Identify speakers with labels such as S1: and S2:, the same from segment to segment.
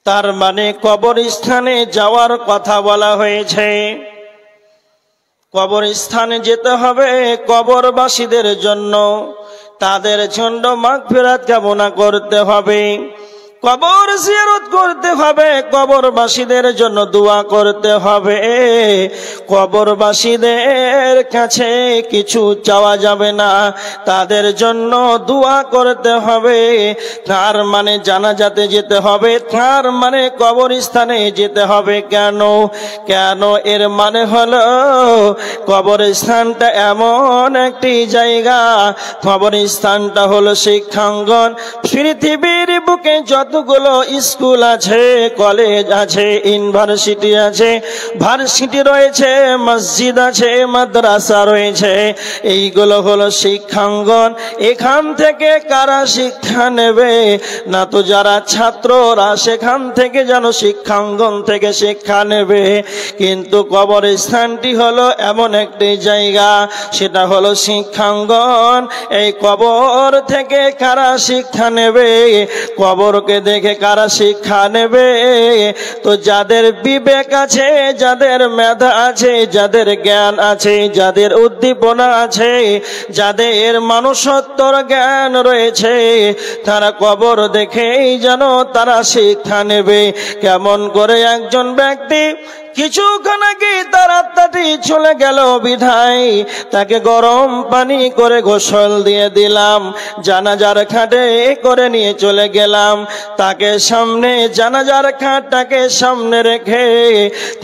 S1: তার মানে কবরস্থানে যাওয়ার কথা বলা হয়েছে। কবরস্থানে যেতে হবে কবরবাসীদের জন্য, তাদের জন্য মাগফিরাত কামনা করতে হবে, কবর জিয়ারত করতে হবে, কবরবাসীদের জন্য দোয়া করতে হবে। কবরবাসীদের কাছে কিছু চাওয়া যাবে না, তাদের জন্য দোয়া করতে হবে। তার মানে জানাজাতে যেতে হবে, তার মানে কবরস্থানে যেতে হবে। কেন? এর মানে হলো কবরস্থানটা এমন একটি জায়গা, কবরস্থানটা হলো শিক্ষাঙ্গন। পৃথিবীর বুকে যতগুলো স্কুল আছে, কলেজ আছে, ইউনিভার্সিটি আছে, ভার্সিটি রয়েছে, মসজিদ আছে, মাদ্রাসা রয়েছে, এইগুলো হলো শিক্ষাঙ্গন। এখান থেকে কারা শিক্ষা নেবে? না তো যারা ছাত্ররা সেখান থেকে যেন শিক্ষাঙ্গন থেকে শিক্ষা নেবে। কিন্তু কবরস্থানটি হলো এমন একটি জায়গা, সেটা হলো শিক্ষাঙ্গন। এই কবর থেকে কারা শিক্ষা নেবে? কবরকে দেখে কারা শিক্ষা নেবে? তো যাদের বিবেক আছে, যাদের মেধা আছে, যাদের জ্ঞান আছে, যাদের উদ্দীপনা আছে, যাদের মানুষত্বর জ্ঞান রয়েছে, তারা কবর দেখেই যেন তারা শিক্ষা নেবে। কেমন করে একজন ব্যক্তি কিছুক্ষণ আগে তার আত্মাটি চলে গেল বিধায় তাকে গরম পানি করে গোসল দিয়ে দিলাম, জানাজার খাটে করে নিয়ে চলে গেলাম, তাকে সামনে জানাজার খাটটাকে সামনে রেখে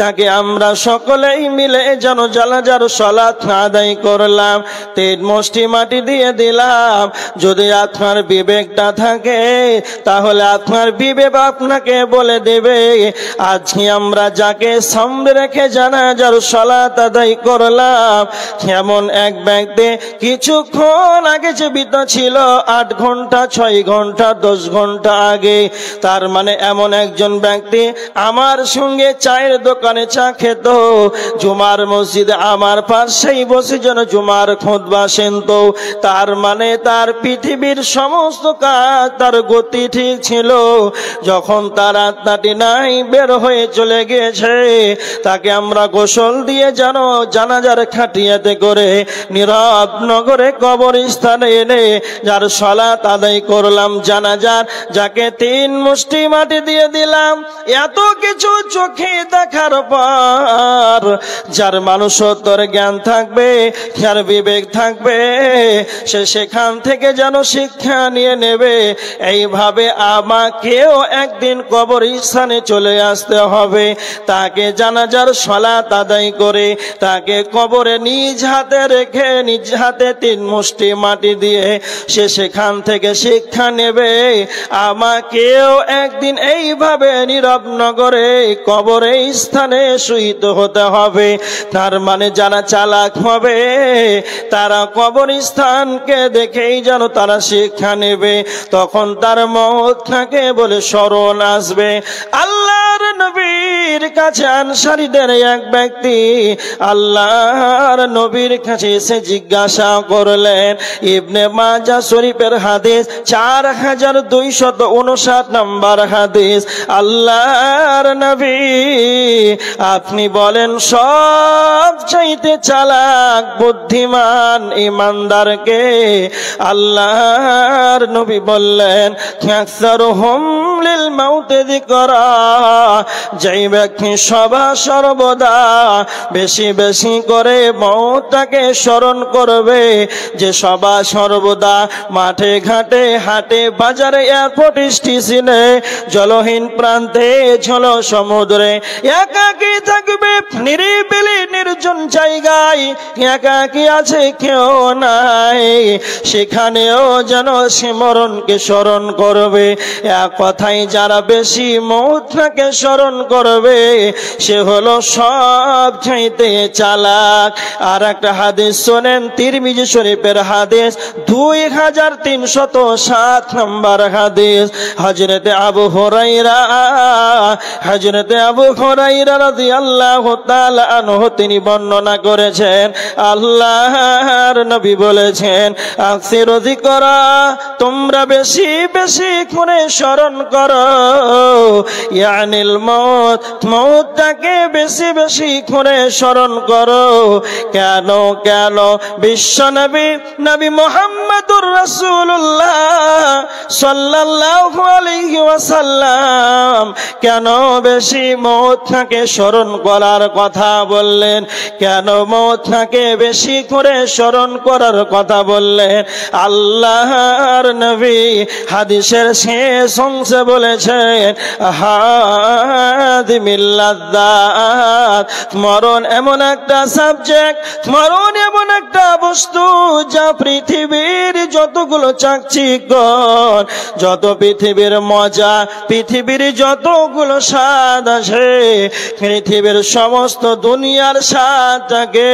S1: তাকে আমরা সকলেই মিলে যেন জানাজার সালাত আদায় করলাম, 3 মুষ্টি মাটি দিয়ে দিলাম। যদি আপনার বিবেকটা থাকে তাহলে আপনার বিবেক আপনাকে বলে দেবে আজকে আমরা যাকে সামনে রেখে জানাজার সালাত আদায় করলাম, এমন এক ব্যক্তি কিছুক্ষণ আগে জীবিত ছিল, 8 ঘন্টা, 6 ঘন্টা, 10 ঘন্টা আগে। তার মানে এমন একজন ব্যক্তি আমার সঙ্গে চায়ের দোকানে চা খেত, জুমার মসজিদে আমার পাশেই বসে যেন জুমার খুতবা শুনত। তার মানে তার পৃথিবীর সমস্ত কাজ, তার গতি ঠিক ছিল। যখন তার আত্মাটি নাই বের হয়ে চলে গিয়েছে, তাকে আমরা গোসল দিয়ে যেন জানাজার খাটিয়াতে করে নীরব নগরে কবরস্থানে এনে যার সালাত আদায় করলাম জানাজার, যাকে 3 মুষ্টি মাটি দিয়ে দিলাম। এত কিছু চোখে দেখার পর যার মানুষত্বর জ্ঞান থাকবে, যার বিবেক থাকবে, সে সেখান থেকে যেন শিক্ষা নিয়ে নেবে। এইভাবে আমাকেও একদিন কবরস্থানে চলে আসতে হবে, তাকে জানাজার সালাত আদায় করে তাকে কবরে নিজ হাতে রেখে নিজ হাতে 3 মুষ্টি মাটি দিয়ে সে সেখান থেকে শিক্ষা নেবে। আমাকেও একদিন এইভাবে নীরব নগরে কবরে স্থানে শহীদ হতে হবে। তার মানে যারা চালাক হবে তারা কবরস্থানকে দেখেই যেন তারা শিক্ষা নেবে, তখন তার মওত থাকে বলে স্মরণ আসবে। আল্লাহর নবীর কাছে আনসারীদের এক ব্যক্তি আল্লাহর নবীর কাছে এসে জিজ্ঞাসা করলেন, ইবনে মাজাহ শরীফের হাদিস 4259 নম্বর হাদিস, আল্লাহর নবী আপনি বলেন সবচাইতে চালাক বুদ্ধিমান ইমানদারকে? আল্লাহর নবী বললেন, আকসারুহুম লিল মাউতি যিকরা, যেই ব্যক্তি সর্বদা বেশি বেশি করে মওতটাকে স্মরণ করবে, যে সর্বদা মাঠে ঘাটে হাটে বাজারে এয়ারপোর্ট স্টেশনে জলহীন প্রান্তে জল সমুদ্রে একাকী থাকবে, নিরিবিলি নির্জন জায়গায় একাকী আছে কেউ নাই, সেখানেও যেন সিমরণকে স্মরণ করবে। এক কথায় যারা বেশি মওতটাকে স্মরণ করবে সে হলো সব চাইতে চালাক। আর একটা হাদিস শোনেন, তিরমিজি শরীফের হাদিস 2307 নম্বর হাদিস, হযরতে আবু হুরায়রা রাদিয়াল্লাহু তাআলা আনহু তিনি বর্ণনা করেছেন, আল্লাহর নবী বলেছেন, আকসিরু যিকরা, তোমরা বেশি বেশি করে স্মরণ করো ইয়ানিল মউত, মউতটাকে বেশি বেশি করে স্মরণ করো। কেন কেন বিশ্বনবী নবী মুহাম্মদুর রাসূলুল্লাহ সাল্লাল্লাহু আলাইহি ওয়াসাল্লাম কেন বেশি মউতটাকে স্মরণ করার কথা বললেন? কেন মউতটাকে বেশি করে স্মরণ করার কথা বললেন? আল্লাহর নবী হাদিসের শেষ অংশে বলেছেন, হাদিমিল লাযযাত, মরণ এমন একটা সাবজেক্ট, মরণ এমন একটা বস্তু যা পৃথিবীর যতগুলো চাকচিক্য, যত পৃথিবীর মজা, পৃথিবীর যতগুলো স্বাদ আছে, পৃথিবীর সমস্ত দুনিয়ার স্বাদটাকে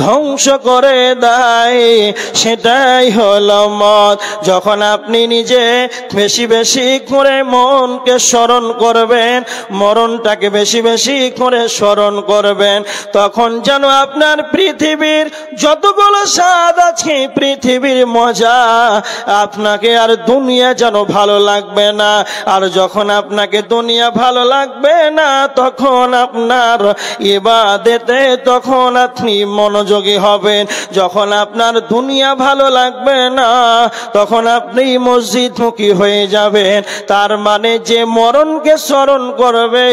S1: ধ্বংস করে দেয়। সেটাই হলো মত। যখন আপনি নিজে বেশি বেশি করে মনকে স্মরণ করবেন, মরণটাকে বেশি বেশি করে স্মরণ করবেন, তখন যেন আপনার পৃথিবীর যতগুলো স্বাদ আছে, পৃথিবীর মজা, আপনাকে আর দুনিয়া যেন ভালো লাগবে না। আর যখন আপনাকে দুনিয়া ভালো লাগবে না, তখন আপনার ইবাদতে তখন আপনি মনোযোগী হবেন। যখন আপনার দুনিয়া ভালো লাগবে না, তখন আপনি মসজিদমুখী হয়ে যাবেন। তার মানে যে মরণকে স্মরণ করবে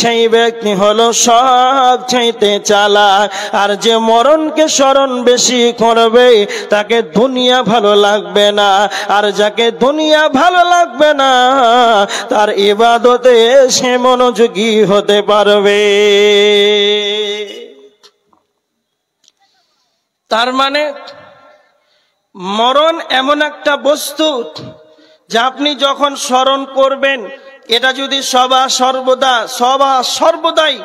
S1: সেই ব্যক্তি হলো সবচাইতে চালাক। আর যে মরণকে স্মরণ বেশি করবে তাকে দুনিয়া ভালো লাগবে না। আর যাকে দুনিয়া ভালো লাগবে না, তার ইবাদতে সে মনোযোগী হতে পারবে। তার মানে মরণ এমন একটা বস্তু যা আপনি যখন স্মরণ করবেন, এটা যদি সর্বদাই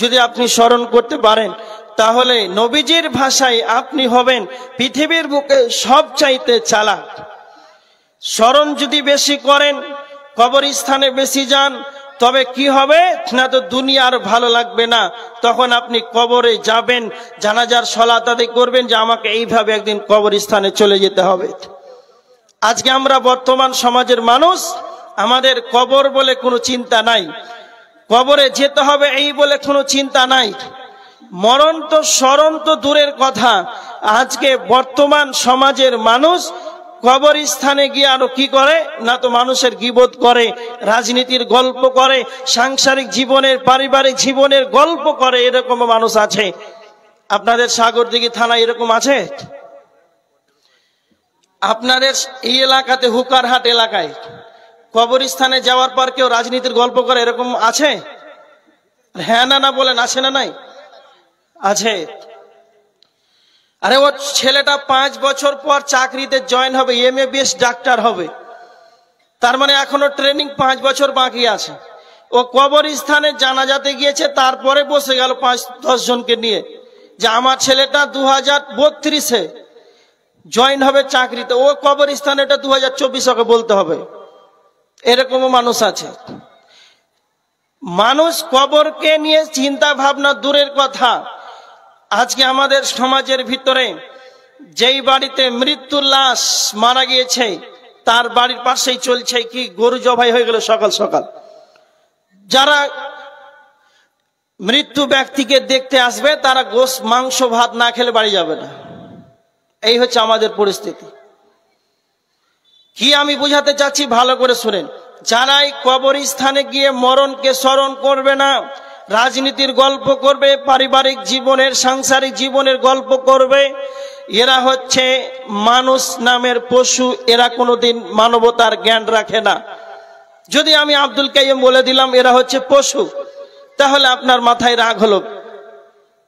S1: যদি আপনি স্মরণ করতে পারেন, তাহলে নবীজির ভাষায় আপনি হবেন পৃথিবীর বুকে সবচাইতে চালাক। স্মরণ যদি বেশি করেন, কবরস্থানে বেশি যান, তবে কি হবে না, তো দুনিয়া আর ভালো লাগবে না। তখন আপনি কবরে যাবেন, জানাজার সালাত আদায় করবেন যে আমাকে এইভাবে একদিন কবরস্থানে চলে যেতে হবে। আজকে আমরা বর্তমান সমাজের মানুষ, আমাদের কবর বলে কোনো চিন্তা নাই, কবরে যেতে হবে এই বলে কোনো চিন্তা নাই। মরণ তো স্মরণ তো দূরের কথা, আজকে বর্তমান সমাজের মানুষ কবরস্থানে গিয়ে আরো কি করে না, তো মানুষের গীবত করে, রাজনীতির গল্প করে, সাংসারিক জীবনের, পারিবারিক জীবনের গল্প করে। এরকম মানুষ আছে। আপনাদের সাগরদিঘি থানায় এরকম আছে? আপনাদের এই এলাকাতে হুকারহাট এলাকায় কবরস্থানে যাওয়ার পর কেউ রাজনীতির গল্প করে এরকম আছে? হ্যাঁ না না বলেন, আছে না নাই? আছে। আরে ওর ছেলেটা 5 বছর পর চাকরিতে জয়েন হবে, MBBS ডাক্তার হবে। তার মানে এখনো ট্রেনিং 5 বছর বাকি আছে। ও কবরস্থানে জানাজাতে গিয়েছে, তারপরে বসে গেল 5-10 জনকে নিয়ে যে আমার ছেলেটা 2032-এ জয়েন হবে চাকরিতে, ও কবরস্থানে এটা 2024 ওকে বলতে হবে। এরকমও মানুষ আছে। মানুষ কবরকে নিয়ে চিন্তা ভাবনা দূরের কথা। আজকে আমাদের সমাজের ভিতরে যেই বাড়িতে মৃত্যুর লাশ মারা গিয়েছে, তার বাড়ির পাশেই চলছে কি গরু জবাই হয়ে গেল সকাল সকাল। যারা মৃত্যু ব্যক্তিকে দেখতে আসবে তারা গোশত মাংস ভাত না খেলে বাড়ি যাবে না। এই হচ্ছে আমাদের পরিস্থিতি। কি আমি বুঝাতে চাচ্ছি ভালো করে শুনেন। যারাই কবরস্থানে গিয়ে মরণকে স্মরণ করবে না, রাজনীতির গল্প করবে, পারিবারিক জীবনের, সাংসারিক জীবনের গল্প করবে, এরা হচ্ছে মানুষ নামের পশু। এরা কোনোদিন মানবতার জ্ঞান রাখে না। যদি আমি আব্দুল কাইয়ুম বলে দিলাম এরা হচ্ছে পশু, তাহলে আপনার মাথায় রাগ হলো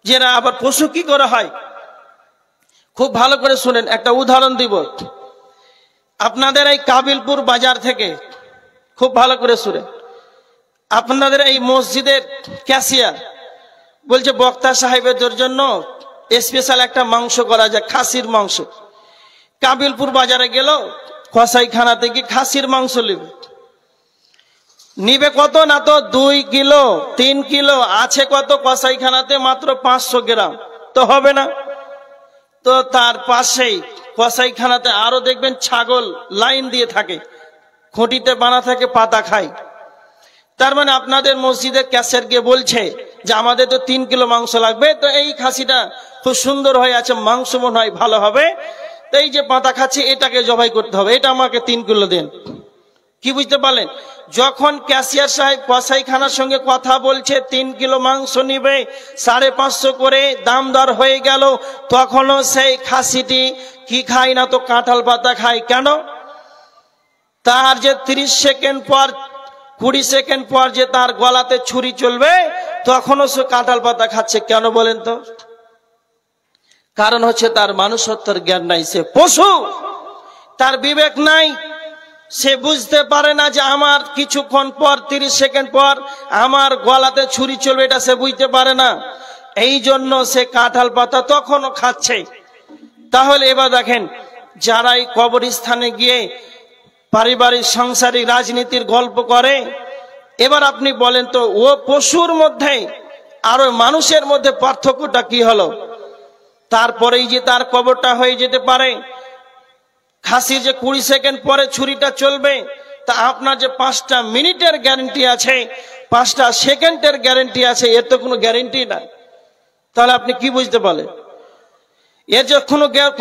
S1: যে এরা আবার পশু কি করে হয়। খুব ভালো করে শুনেন, একটা উদাহরণ দিব আপনাদের এই কাবিলপুর বাজার থেকে। খুব ভালো করে শুনেন। আপনাদের এই মসজিদের ক্যাশিয়ার বলছে বক্তা সাহেবের জন্য স্পেশাল একটা মাংস করা যায়, খাসির মাংস। কাবিলপুর বাজারে গেল, কসাইখানাতে গিয়ে খাসির মাংস নিবে কত না, তো 2 কিলো 3 কিলো আছে কত কসাইখানাতে, মাত্র 500 গ্রাম তো হবে না। তো তার পাশেই কসাইখানাতে আরো দেখবেন ছাগল লাইন দিয়ে থাকে, খুঁটিতে বানা থাকে, পাতা খায়। তার মানে আপনাদের মসজিদে ক্যাসেট গিয়ে বলছে যে আমাদের তো 3 কিলো মাংস লাগবে, তো এই খাসিটা খুব সুন্দর হয়ে আছে, মাংস মনে হয় ভালো হবে, তো এই যে পাতা খাচ্ছি এটাকে জবাই করতে হবে, এটা আমাকে 3 কিলো দেন। কি বুঝতে পারলেন? যখন ক্যাশিয়ার সাহেব কসাইখানার সঙ্গে কথা বলছে 3 কিলো মাংস নিবে, 550 করে দাম দর হয়ে গেল, তখনও সেই খাসিটি কি খায় না, তো কাঁঠাল পাতা খায়। কেন? তার যে 30 সেকেন্ড পর 20 সেকেন্ড পর যে তার গলাতে ছুরি চলবে, তখনও সে কাঁঠাল পাতা খাচ্ছে। কেন বলেন তো? কারণ হচ্ছে তার মানুষত্বের জ্ঞান নাই, সে পশু, তার বিবেক নাই, সে বুঝতে পারে না যে আমার কিছুক্ষণ পর 30 সেকেন্ড পর আমার গলাতে ছুরি চলবে, এটা সে বুঝতে পারে না, এই জন্য সে কাঁঠাল পাতা তখনও খাচ্ছে। তাহলে এবার দেখেন, যারা এই কবরস্থানে গিয়ে পারিবারিক সাংসারিক রাজনীতির গল্প করে, এবার আপনি বলেন তো ও পশুর মধ্যে আর ওই মানুষের মধ্যে পার্থক্যটা কি হলো? তারপরেই যে তার কবরটা হয়ে যেতে পারে, খাসির যে 20 সেকেন্ড পরে ছুরিটা চলবে, তা আপনার যে 5টা মিনিটের গ্যারেন্টি আছে, 5টা সেকেন্ডের গ্যারেন্টি আছে, এর তো কোনো গ্যারেন্টি নাই। তাহলে আপনি কি বুঝতে পারলেন? এর যে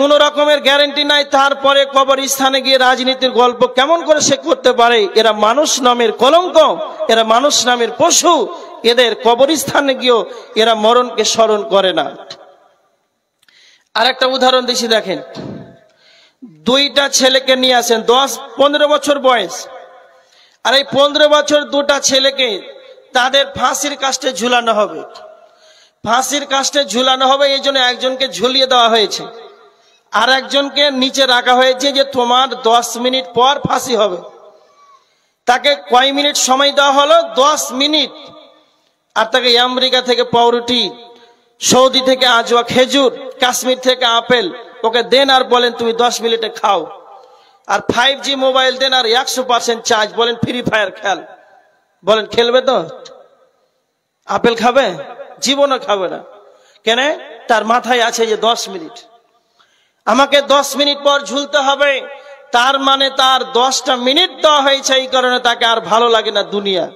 S1: কোনো রকমের গ্যারেন্টি নাই, তারপরে কবরস্থানে গিয়ে রাজনীতির গল্প কেমন করে সে করতে পারে? এরা মানুষ নামের কলঙ্ক, এরা মানুষ নামের পশু, এদের কবরস্থানে গিয়েও এরা মরণকে স্মরণ করে না। আর একটা উদাহরণ দিচ্ছি, দেখেন, 2টা ছেলেকে নিয়ে আসেন, 10-15 বছর বয়স, আর এই 15 বছর 2টা ছেলেকে তাদের ফাঁসির কাস্টে ঝুলানো হবে। ফাঁসির কাস্টে ঝুলানো হবে, এই জন্য একজনকে ঝুলিয়ে দেওয়া হয়েছে, আর একজনকে নিচে রাখা হয়েছে যে তোমার 10 মিনিট পর ফাঁসি হবে। তাকে কয় মিনিট সময় দেওয়া হলো? 10 মিনিট। আর তাকে আমেরিকা থেকে পাউরুটি, সৌদি থেকে আজওয়া খেজুর, কাশ্মীর থেকে আপেল ওকে দেন, আর বলেন তুমি 10 মিনিটে খাও। আর 5G মোবাইল দেন, আর 100% চার্জ, বলেন ফ্রি ফায়ার খেল। বলেন খেলবে তো? আপেল খাবে? জীবনও খাবে না। কেন? তার মাথায় আছে যে 10 মিনিট, আমাকে 10 মিনিট পর ঝুলতে হবে। তার মানে তার 10টা মিনিট দেওয়া হয়েছে, এই কারণে তাকে আর ভালো লাগে না দুনিয়া।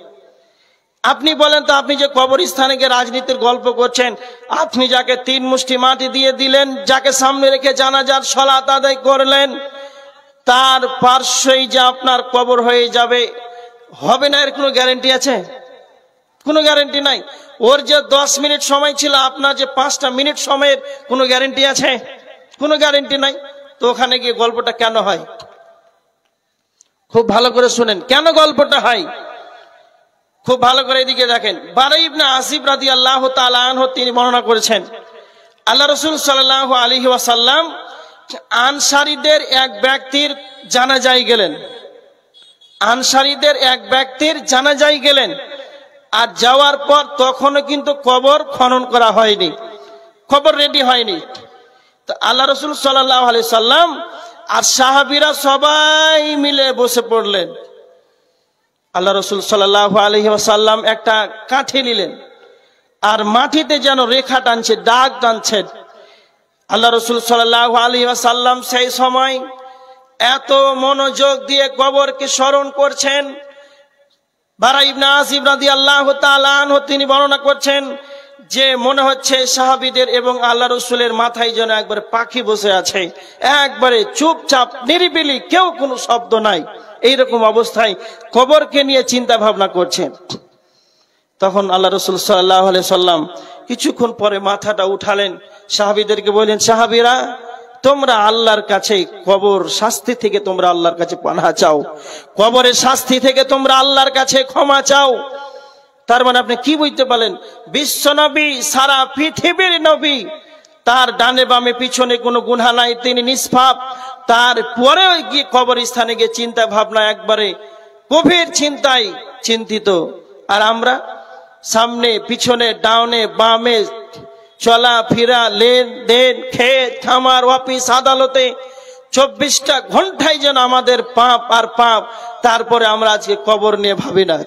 S1: আপনি বলেন তো, আপনি যে কবরস্থানে গিয়ে রাজনীতির গল্প করছেন, আপনি যাকে 3 মুষ্টি মাটি দিয়ে দিলেন, যাকে সামনে রেখে জানাজার সালাত আদায় করলেন, তার পার্শ্বই যে আপনার কবর হয়ে যাবে, হবে না, এর কোনো গ্যারান্টি আছে? কোনো গ্যারান্টি নাই। ওর যে 10 মিনিট সময় ছিল, আপনার যে 5টা মিনিট সময়ের কোনো গ্যারান্টি আছে? কোনো গ্যারান্টি নাই। তো ওখানে গিয়ে গল্পটা কেন হয়? খুব ভালো করে শুনেন কেন গল্পটা হয়, খুব ভালো করে এদিকে দেখেন। বারা ইবনে আসিব রাদিয়াল্লাহু তাআলা আনহু তিনি বর্ণনা করেছেন, আল্লাহ রাসূল সাল্লাল্লাহু আলাইহি ওয়াসাল্লাম আনসারীদের এক ব্যক্তির জানাজায় গেলেন। আনসারীদের এক ব্যক্তির জানাজায় গেলেন, আর যাওয়ার পর তখনও কিন্তু কবর খনন করা হয়নি, কবর রেডি হয়নি। তো আল্লাহ রাসূল সাল্লাল্লাহু আলাইহি সাল্লাম আর সাহাবীরা সবাই মিলে বসে পড়লেন। আল্লাহ রাসূল সাল্লাল্লাহু আলাইহি ওয়াসাল্লাম একটা কাঠি নিলেন, আর মাটিতে যেন রেখা টানছে, দাগ টানছেন। আল্লাহ রাসূল সাল্লাল্লাহু আলাইহি ওয়াসাল্লাম সেই সময় এত মনোযোগ দিয়ে কবরকে স্মরণ করছেন। বারা ইবনে আসিব রাদিয়াল্লাহু তাআলা আনহু তিনি বর্ণনা করছেন যে মনে হচ্ছে সাহাবীদের এবং আল্লাহ রাসূলের মাথায় যেন একবারে পাখি বসে আছে, একবারে চুপচাপ নিরিবিলি, কেউ কোনো শব্দ নাই, এইরকম অবস্থায় কবরকে নিয়ে চিন্তা ভাবনা করছেন। তখন আল্লাহ রাসূল সাল্লাল্লাহু আলাইহি সাল্লাম কিছুক্ষণ পরে মাথাটা উঠালেন, সাহাবীদেরকে বললেন, সাহাবীরা তোমরা আল্লাহর কাছে কবর শাস্তি থেকে তোমরা আল্লাহর কাছে পানাহ চাও, কবরের শাস্তি থেকে তোমরা আল্লাহর কাছে ক্ষমা চাও। তার মানে আপনি কি বুঝতে পারলেন? বিশ্ব নবী, সারা পৃথিবীর নবী, তার ডানে বামে পিছনে কোনো গুনাহ নাই, তিনি নিষ্পাপ, তারপরেও গিয়ে কবরস্থানে গিয়ে চিন্তা ভাবনা, একবারে গভীর চিন্তায় চিন্তিত। আর আমরা সামনে পিছনে ডানে বামে চলা ফিরা, লেনদেন, খেত খামার, অফিস আদালতে 24টা ঘন্টায় যেন আমাদের পাপ আর পাপ, তারপরে আমরা আজকে কবর নিয়ে ভাবি না।